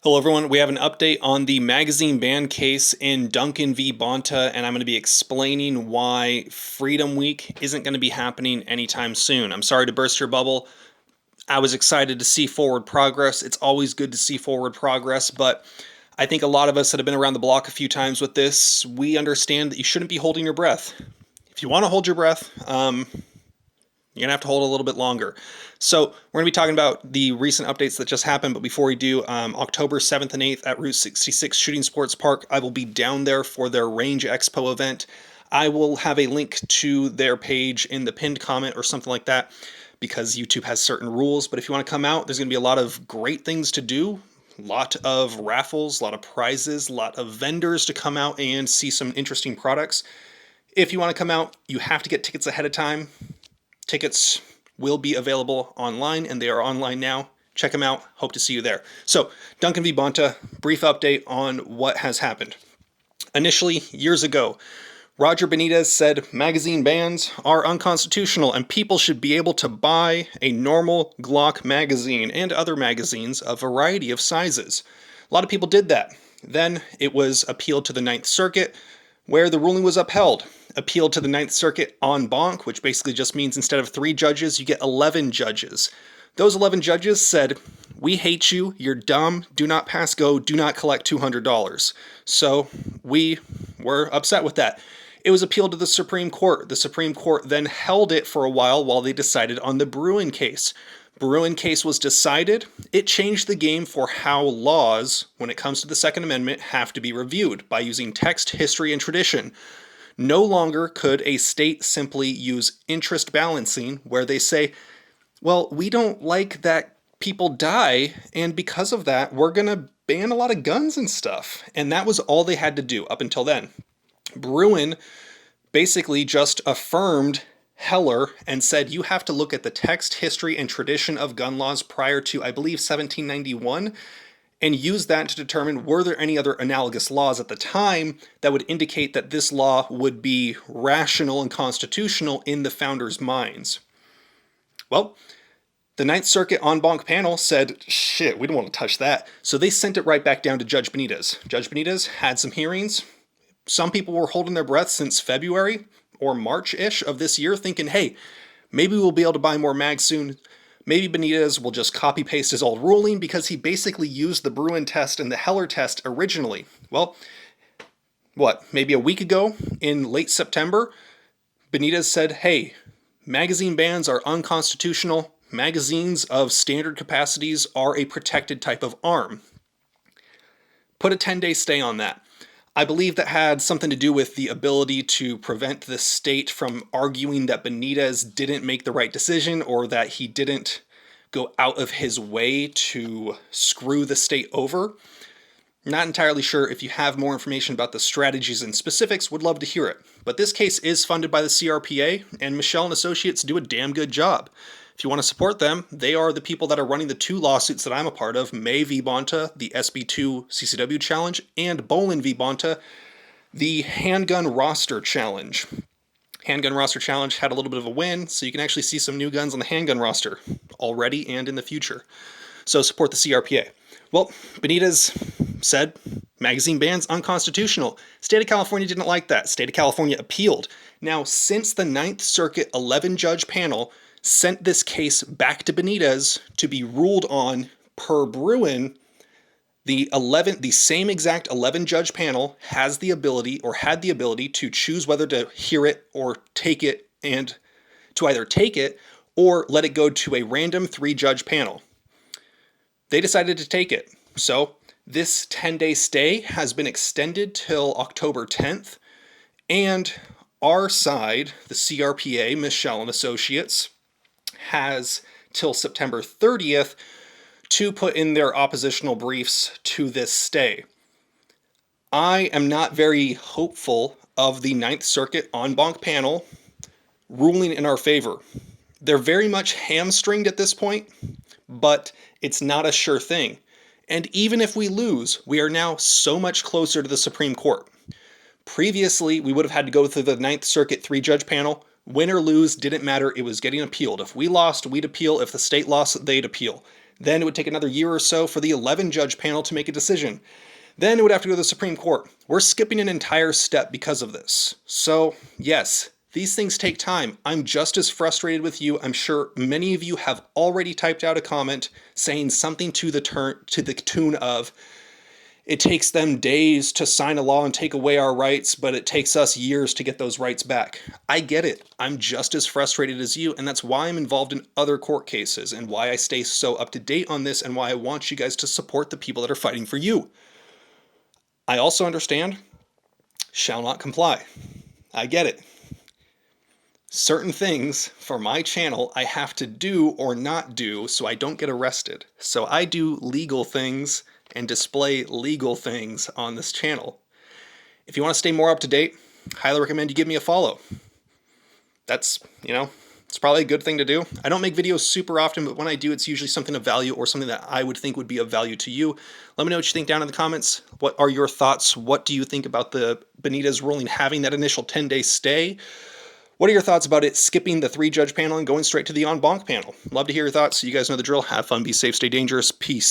Hello everyone, we have an update on the magazine ban case in Duncan V Bonta, and I'm going to be explaining why Freedom Week isn't going to be happening anytime soon. I'm sorry to burst your bubble. I was excited to see forward progress. It's always good to see forward progress, but I think a lot of us that have been around the block a few times with this, we understand that you shouldn't be holding your breath. If you want to hold your breath, you're going to have to hold a little bit longer. So we're going to be talking about the recent updates that just happened. But before we do, October 7th and 8th at Route 66 Shooting Sports Park, I will be down there for their Range Expo event. I will have a link to their page in the pinned comment or something like that because YouTube has certain rules. But if you want to come out, there's going to be a lot of great things to do. A lot of raffles, a lot of prizes, a lot of vendors to come out and see some interesting products. If you want to come out, you have to get tickets ahead of time. Tickets will be available online, and they are online now. Check them out. Hope to see you there. So, Duncan V Bonta, brief update on what has happened. Initially, years ago, Roger Benitez said magazine bans are unconstitutional and people should be able to buy a normal Glock magazine and other magazines, a variety of sizes. A lot of people did that. Then it was appealed to the Ninth Circuit, where the ruling was upheld. Appealed to the Ninth Circuit en banc, which basically just means instead of 3 judges, you get 11 judges. Those 11 judges said, "We hate you, you're dumb, do not pass go, do not collect $200. So we were upset with that. It was appealed to the Supreme Court. The Supreme Court then held it for a while they decided on the Bruen case. Bruen case was decided. It changed the game for how laws, when it comes to the Second Amendment, have to be reviewed by using text, history, and tradition. No longer could a state simply use interest balancing where they say, well, we don't like that people die, and because of that, we're going to ban a lot of guns and stuff. And that was all they had to do up until then. Bruen basically just affirmed Heller and said you have to look at the text, history, and tradition of gun laws prior to, I believe, 1791, and use that to determine were there any other analogous laws at the time that would indicate that this law would be rational and constitutional in the founders' minds. Well, the Ninth Circuit en banc panel said, shit, we don't want to touch that. So they sent it right back down to Judge Benitez. Judge Benitez had some hearings. Some people were holding their breath since February or March-ish of this year thinking, hey, maybe we'll be able to buy more mags soon. Maybe Benitez will just copy-paste his old ruling because he basically used the Bruen test and the Heller test originally. Well, maybe a week ago in late September, Benitez said, hey, magazine bans are unconstitutional. Magazines of standard capacities are a protected type of arm. Put a 10-day stay on that. I believe that had something to do with the ability to prevent the state from arguing that Benitez didn't make the right decision or that he didn't go out of his way to screw the state over. Not entirely sure. If you have more information about the strategies and specifics, would love to hear it. But this case is funded by the CRPA, and Michelle and Associates do a damn good job. If you want to support them, they are the people that are running the 2 lawsuits that I'm a part of, May v. Bonta, the SB2 CCW challenge, and Bolin v. Bonta, the handgun roster challenge. Handgun roster challenge had a little bit of a win, so you can actually see some new guns on the handgun roster already and in the future. So support the CRPA. Well, Benitez said magazine bans unconstitutional. State of California didn't like that. State of California appealed. Now, since the Ninth Circuit 11-judge panel sent this case back to Benitez to be ruled on per Bruen, the same exact 11-judge panel has the ability or had the ability to choose whether to hear it or take it, and to either take it or let it go to a random 3-judge panel. They decided to take it. So this 10-day stay has been extended till October 10th, and our side, the CRPA, Michelle and Associates, has till September 30th to put in their oppositional briefs to this stay. I am not very hopeful of the Ninth Circuit en banc panel ruling in our favor. They're very much hamstringed at this point, but it's not a sure thing. And even if we lose, we are now so much closer to the Supreme Court. Previously, we would have had to go through the Ninth Circuit 3-judge panel. Win or lose didn't matter. It was getting appealed. If we lost, we'd appeal. If the state lost, they'd appeal. Then it would take another year or so for the 11-judge panel to make a decision. Then it would have to go to the Supreme Court. We're skipping an entire step because of this. So, yes, these things take time. I'm just as frustrated with you. I'm sure many of you have already typed out a comment saying something to the tune of, it takes them days to sign a law and take away our rights, but it takes us years to get those rights back. I get it. I'm just as frustrated as you, and that's why I'm involved in other court cases and why I stay so up to date on this and why I want you guys to support the people that are fighting for you. I also understand, shall not comply. I get it. Certain things for my channel I have to do or not do so I don't get arrested. So I do legal things and display legal things on this channel. If you want to stay more up to date, highly recommend you give me a follow. That's, it's probably a good thing to do. I don't make videos super often, but when I do, it's usually something of value or something that I would think would be of value to you. Let me know what you think down in the comments. What are your thoughts? What do you think about the Benitez ruling having that initial 10-day stay? What are your thoughts about it skipping the 3-judge panel and going straight to the En Banc panel? Love to hear your thoughts. You guys know the drill. Have fun, be safe, stay dangerous. Peace.